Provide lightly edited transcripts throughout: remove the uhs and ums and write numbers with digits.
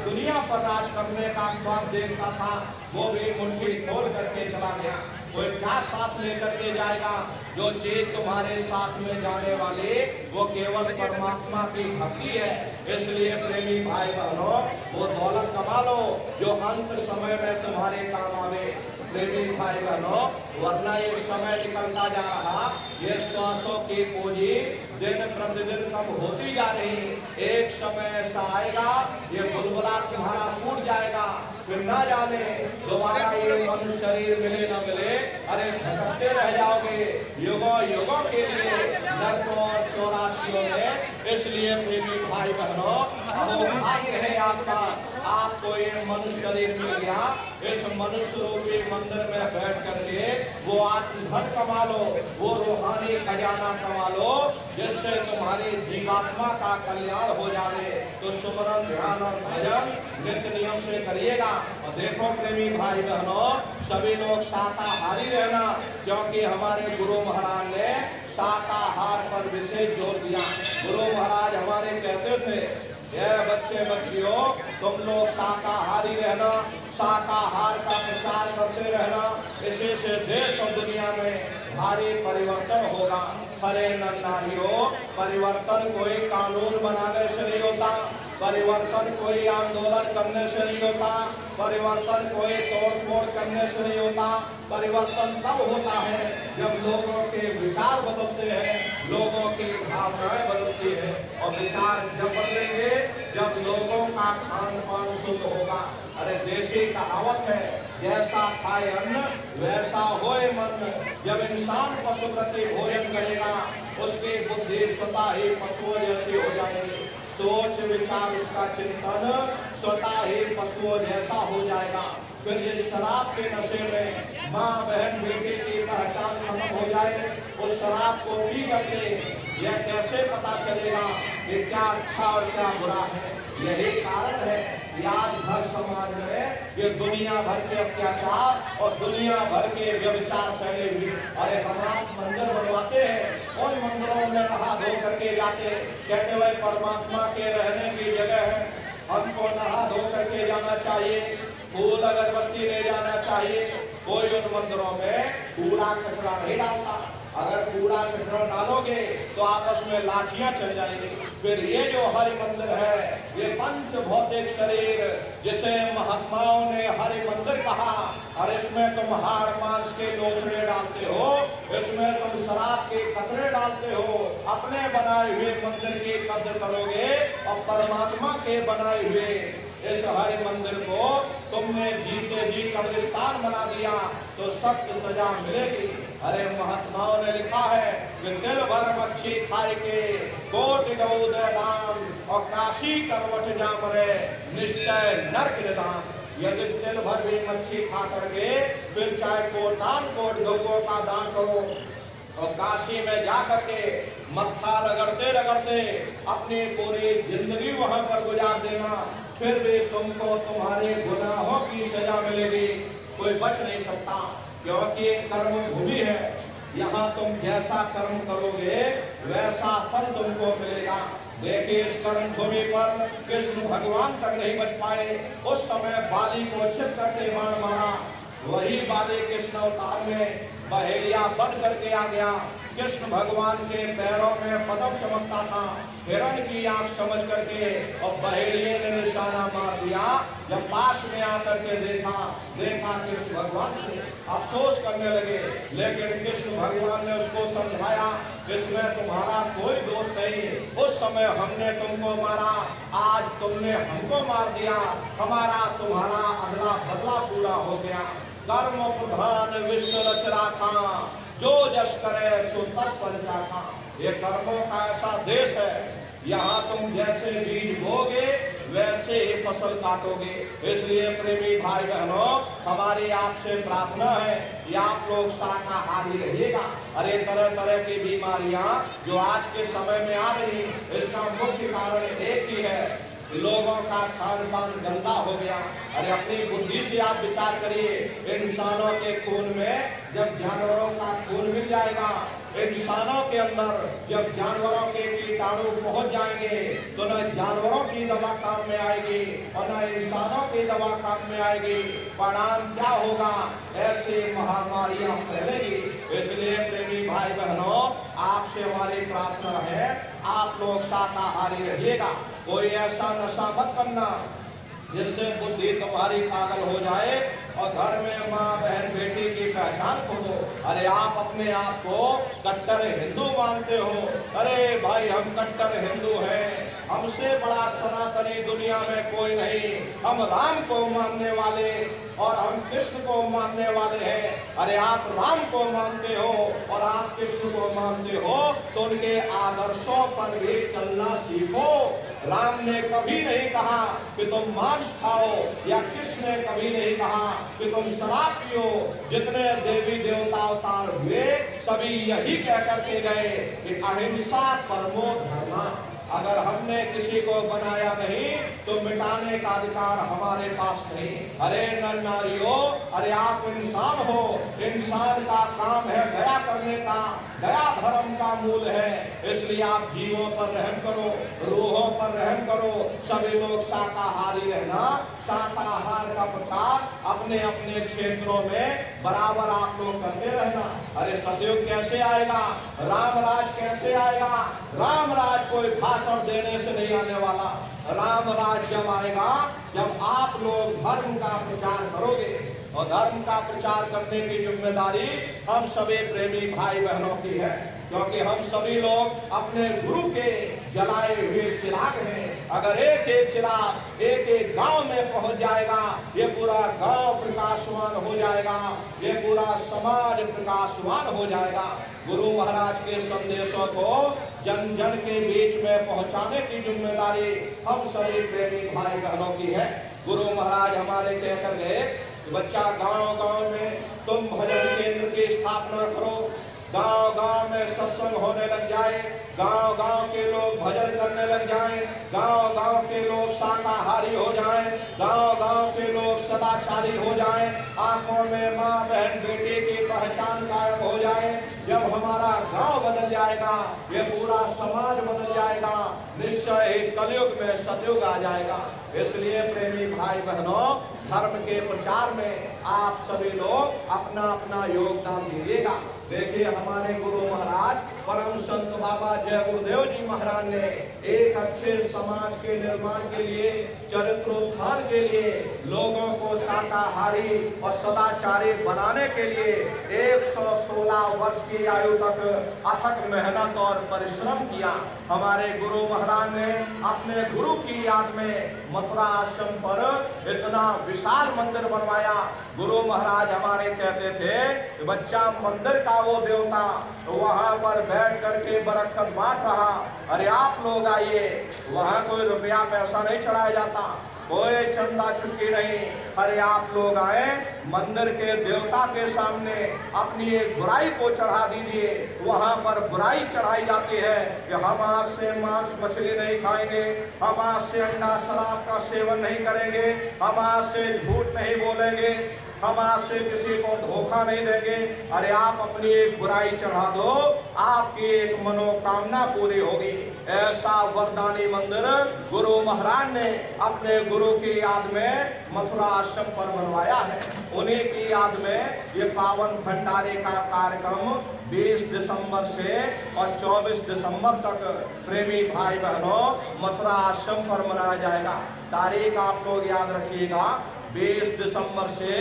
दुनिया पर राज करने का ख्वाब देखता था, वो भी मुट्ठी खोल करके चला गया। कोई क्या साथ लेकर के जाएगा? जो चीज तुम्हारे साथ में जाने वाली वो केवल परमात्मा की भक्ति है। इसलिए प्रेमी भाई बहनों, वो दौलत कमा लो जो अंत समय में तुम्हारे काम आवे। प्रेमी भाई बहनों, वरना ये समय निकलता जा रहा, ये श्वासों की पूंजी दिन प्रतिदिन कम होती जा रही। एक समय ऐसा आएगा, ये बुलबुला तुम्हारा फूट जाएगा, फिर ना जाने दोबारा ये मनुष्य शरीर मिले न मिले, अरे भटकते रह जाओगे युगों युगों के लिए नरकों और चौरासियों में। इसलिए प्रेमी भाई बहनों, भाग्य है आपका, आपको ये मनुष्य शरीर मिल गया। इस मनुष्य रूपी मंदिर में बैठ करके वो आत्मधन कमा लो, वो रूहानी खजाना कमा लो, जिससे तुम्हारी जीवात्मा का कल्याण हो जाए। तो सुमरन, ध्यान और भजन नित्य नियम से करिएगा। और देखो प्रेमी भाई बहनों, सभी लोग शाकाहारी रहना, क्योंकि हमारे गुरु महाराज ने शाकाहार पर विशेष जोर दिया। गुरु महाराज हमारे कहते थे, ये बच्चे बच्चियों, तुम लोग शाकाहारी रहना, शाकाहार का प्रचार करते रहना, इसी से देश और दुनिया में भारी परिवर्तन होगा। अरे नारियों, परिवर्तन कोई कानून बनाने से नहीं होता, परिवर्तन कोई आंदोलन करने से नहीं होता, परिवर्तन कोई तोड़ फोड़ करने से नहीं होता। परिवर्तन तब होता है जब लोगों के विचार बदलते हैं, लोगों की भावनाएं बदलती है। और विचार जब बदलेंगे जब लोगों का खान पान शुद्ध होगा। अरे देसी कहावत है, जैसा खाए अन्न वैसा होए मन। जब इंसान पशु प्रति भोजन करेगा, उसकी बुद्धि स्वतः ही पशुओं जैसी हो जाएगी। सोच विचार उसका चिंतन स्वतः ही पशुओं जैसा हो जाएगा। फिर ये शराब के नशे में माँ बहन बेटे की पहचान खत्म हो जाए। उस शराब को पी करके यह कैसे पता चलेगा कि क्या अच्छा और क्या बुरा है? यही कारण है कि आज हर समाज में ये दुनिया भर के अत्याचार और दुनिया भर के व्यभिचार फैले हुए। अरे हम आप मंदिर बनवाते हैं, उन मंदिरों में नहा धो करके जाते, कहते हुए परमात्मा के रहने की जगह है, हमको नहा धो करके जाना चाहिए, फूल अगरबत्ती ले जाना चाहिए। कोई उन मंदिरों में कूड़ा कचरा नहीं डालता। अगर कूड़ा कचरा डालोगे तो आपस में लाठियां चल जाएंगी। फिर ये जो हरि मंदिर है, ये पंच भौतिक शरीर जिसे महात्माओं ने हरि मंदिर कहा, और इसमें तुम हाड़ मांस के लोथड़े डालते हो, इसमें तुम शराब के कतरे डालते हो। अपने बनाए हुए मंदिर की कद्र करोगे और परमात्मा के बनाए हुए इस हरि मंदिर को तुमने जीते जी कब्रिस्तान बना दिया तो सख्त सजा मिलेगी। अरे महात्माओं ने लिखा है कि दिल भर मच्छी खाए के कोट गौद दान और काशी करवट जा मरे निश्चय नरक निदान। यदि दिल भर भी मच्छी खा करके फिर चाहे कोटान कोट गौओं का दान करो और काशी में जा करके मत्था रगड़ते रगड़ते अपनी पूरी जिंदगी वहां पर गुजार देना, फिर भी तुमको तुम्हारे गुनाहों की सजा मिलेगी। कोई बच नहीं सकता, क्योंकि एक कर्म भूमि है। यहाँ तुम जैसा कर्म करोगे वैसा फल तुमको मिलेगा। देखिए, इस कर्म भूमि पर कृष्ण भगवान तक नहीं बच पाए। उस समय बाली को छिप करके बाण मारा, वही बाली कृष्ण अवतार में बहेलिया बन करके आ गया। कृष्ण भगवान के पैरों में पदम चमकता था, हिरण की आंख समझ करके, और बहेलिये ने निशाना मार दिया। जब पास में आकर के देखा कृष्ण भगवान ने अफसोस करने लगे, लेकिन कृष्ण भगवान ने उसको समझाया, इसमें तुम्हारा कोई दोष नहीं। उस समय हमने तुमको मारा, आज तुमने हमको मार दिया, हमारा तुम्हारा अगला बदला पूरा हो गया। कर्म प्रधान विश्व रच राखा, जो जस करे सो तस पर जाता। ये कर्मों का ऐसा देश है, यहाँ तुम जैसे बीज बोगे वैसे ही फसल काटोगे। इसलिए प्रेमी भाई बहनों, हमारी आपसे प्रार्थना है कि आप लोग शाकाहारी रहिएगा। अरे तरह तरह की बीमारियां जो आज के समय में आ रही, इसका मुख्य कारण एक ही है, लोगों का खान पान गंदा हो गया। अरे अपनी बुद्धि से आप विचार करिए, इंसानों के खून में जब जानवरों का खून मिल जाएगा इंसानों के अंदर जब जानवरों के कीटाणु पहुंच जाएंगे तो न जानवरों की दवा काम में आएगी और न इंसानों की दवा काम में आएगी। परिणाम क्या होगा? ऐसे महामारियां फैलेगी। इसलिए प्रेमी भाई बहनों, आपसे हमारी प्रार्थना है, आप लोग शाकाहारी रहिएगा। कोई ऐसा नशा मत करना जिससे बुद्धि तुम्हारी पागल हो जाए और घर में माँ बहन बेटी की पहचान खो दो। अरे आप अपने आप को कट्टर हिंदू मानते हो, अरे भाई हम कट्टर हिंदू हैं, हमसे बड़ा सनातनी दुनिया में कोई नहीं, हम राम को मानने वाले और हम कृष्ण को मानने वाले हैं। अरे आप राम को मानते हो और आप कृष्ण को मानते हो तो उनके आदर्शों पर भी चलना सीखो। राम ने कभी नहीं कहा कि तुम मांस खाओ या कृष्ण ने कभी नहीं कहा कि तुम शराब पियो। जितने देवी देवता अवतार हुए सभी यही कह करके गए कि अहिंसा परमो धर्मा। अगर हमने किसी को बनाया नहीं तो मिटाने का अधिकार हमारे पास नहीं। अरे नर नारियों, अरे आप इंसान हो, इंसान का काम है दया करने का, दया धर्म का मूल है। इसलिए आप जीवों पर रहम करो, रूहों पर रहम करो। सभी लोग शाकाहारी रहना, शाकाहार का प्रचार अपने अपने क्षेत्रों में बराबर आप लोग करते रहना। अरे सतयुग कैसे आएगा? राम राज कैसे आएगा? राम राज कोई भाषण देने से नहीं आने वाला। राम राज जब आएगा जब आप लोग धर्म का प्रचार करोगे, और धर्म का प्रचार करने की जिम्मेदारी हम सभी प्रेमी भाई बहनों की है, क्योंकि हम सभी लोग अपने गुरु के जलाए हुए चिराग हैं। अगर एक एक चिराग एक एक गांव में पहुंच जाएगा, ये पूरा गांव प्रकाशवान हो जाएगा, ये पूरा समाज प्रकाशवान हो जाएगा। गुरु महाराज के संदेशों को जन जन के बीच में पहुंचाने की जिम्मेदारी हम सभी प्रेमी भाई बहनों की है। गुरु महाराज हमारे कहकर गए, बच्चा गांव गांव में तुम भजन केंद्र की स्थापना करो, गांव गांव में सत्संग होने लग जाए, गांव गांव के लोग भजन करने लग जाएं, गांव गांव के लोग शाकाहारी हो जाएं, गांव गांव के लोग सदाचारी हो जाएं, आंखों में माँ बहन बेटी की पहचान कायम हो जाए। जब हमारा गांव बदल जाएगा, ये पूरा समाज बदल जाएगा, निश्चय ही कलयुग में सतयुग आ जाएगा। इसलिए प्रेमी भाई बहनों, धर्म के प्रचार में आप सभी लोग अपना अपना योगदान दीजिएगा। देखिए हमारे गुरु महाराज परम संत बाबा जय गुरुदेव जी महाराज ने एक अच्छे समाज के निर्माण के लिए, चरित्रोत्थान के लिए, लोगों को शाकाहारी और सदाचारी बनाने के लिए 116 वर्ष की आयु तक अथक मेहनत और परिश्रम किया। हमारे गुरु महाराज ने अपने गुरु की याद में मथुरा आश्रम पर इतना विशाल मंदिर बनवाया। गुरु महाराज हमारे कहते थे कि बच्चा मंदिर का वो देवता वहां पर बैठ करके बरकत बांट रहा। अरे आप लोग आइए, वहां कोई रुपया पैसा नहीं चढ़ाया जाता, कोई चंदा चुटकी नहीं। अरे आप लोग आए, मंदिर के देवता के सामने अपनी एक बुराई को चढ़ा दीजिए। वहां पर बुराई चढ़ाई जाती है कि हम आज से मांस मछली नहीं खाएंगे, हम आज से अंडा शराब का सेवन नहीं करेंगे, हम आज से झूठ नहीं बोलेंगे, हम आज से किसी को धोखा नहीं देंगे। अरे आप अपनी एक बुराई चढ़ा दो, आपकी एक मनोकामना पूरी होगी। ऐसा वरदानी मंदिर गुरु महाराज ने अपने गुरु की याद में मथुरा आश्रम पर बनवाया है। उन्हीं की याद में ये पावन भंडारे का कार्यक्रम 20 दिसंबर से और 24 दिसंबर तक प्रेमी भाई बहनों मथुरा आश्रम पर मनाया जाएगा। तारीख आप लोग याद रखिएगा, 20 दिसंबर से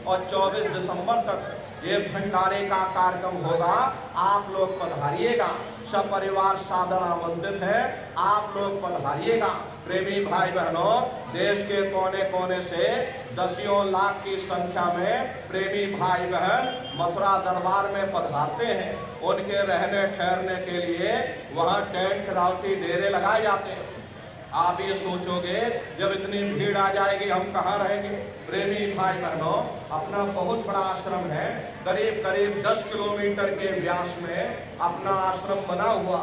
और 24 दिसंबर तक ये भंडारे का कार्यक्रम होगा। आप लोग पधारिएगा, सब परिवार सादर आमंत्रित है, आप लोग पधारिएगा। प्रेमी भाई बहनों, देश के कोने कोने से दसियों लाख की संख्या में प्रेमी भाई बहन मथुरा दरबार में पधारते हैं। उनके रहने ठहरने के लिए वहाँ टेंट रावटी डेरे लगाए जाते हैं। आप ये सोचोगे जब इतनी भीड़ आ जाएगी हम कहाँ रहेंगे? प्रेमी भाई बहनों, अपना बहुत बड़ा आश्रम है, करीब करीब 10 किलोमीटर के व्यास में अपना आश्रम बना हुआ,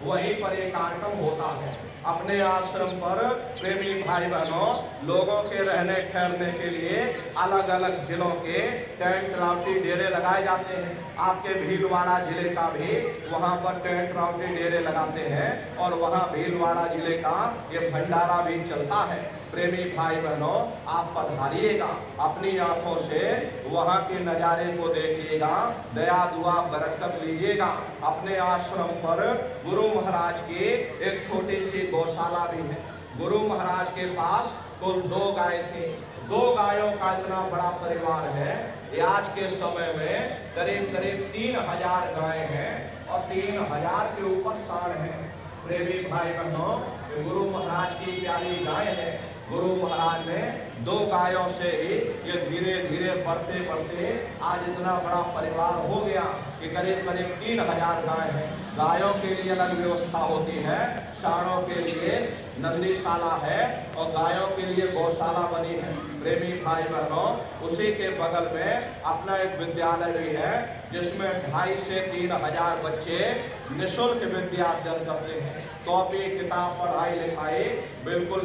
वहीं पर एक कार्यक्रम होता है। अपने आश्रम पर प्रेमी भाई बहनों लोगों के रहने ठहरने के लिए अलग अलग जिलों के टेंट राउटी डेरे लगाए जाते हैं। आपके भीलवाड़ा जिले का भी वहां पर टेंट राउटी डेरे लगाते हैं और वहां भीलवाड़ा जिले का ये भंडारा भी चलता है। प्रेमी भाई बहनों आप पधारिएगा, अपनी आंखों से वहां के नजारे को देखिएगा, दया दुआ बरकत लीजिएगा। अपने आश्रम पर गुरु महाराज की एक छोटी सी गौशाला भी है। गुरु महाराज के पास कुल 2 गाय थे। 2 गायों का इतना बड़ा परिवार है कि आज के समय में करीब करीब 3000 गाय हैं और 3000 के ऊपर सांड हैं। प्रेमी भाई बहनों गुरु महाराज की प्यारी गाय है। गुरु महाराज ने 2 गायों से ही ये धीरे धीरे बढ़ते बढ़ते आज इतना बड़ा परिवार हो गया कि करीब करीब 3000 गाय हैं। गायों के लिए अलग व्यवस्था होती है, सांडों के लिए नंदीशाला है और गायों के लिए गौशाला बनी है। प्रेमी भाई बहनों उसी के बगल में अपना एक विद्यालय भी है जिसमें 2500 से 3000 बच्चे निःशुल्क विद्या अर्जन करते हैं। कॉपी किताब पढ़ाई लिखाई बिल्कुल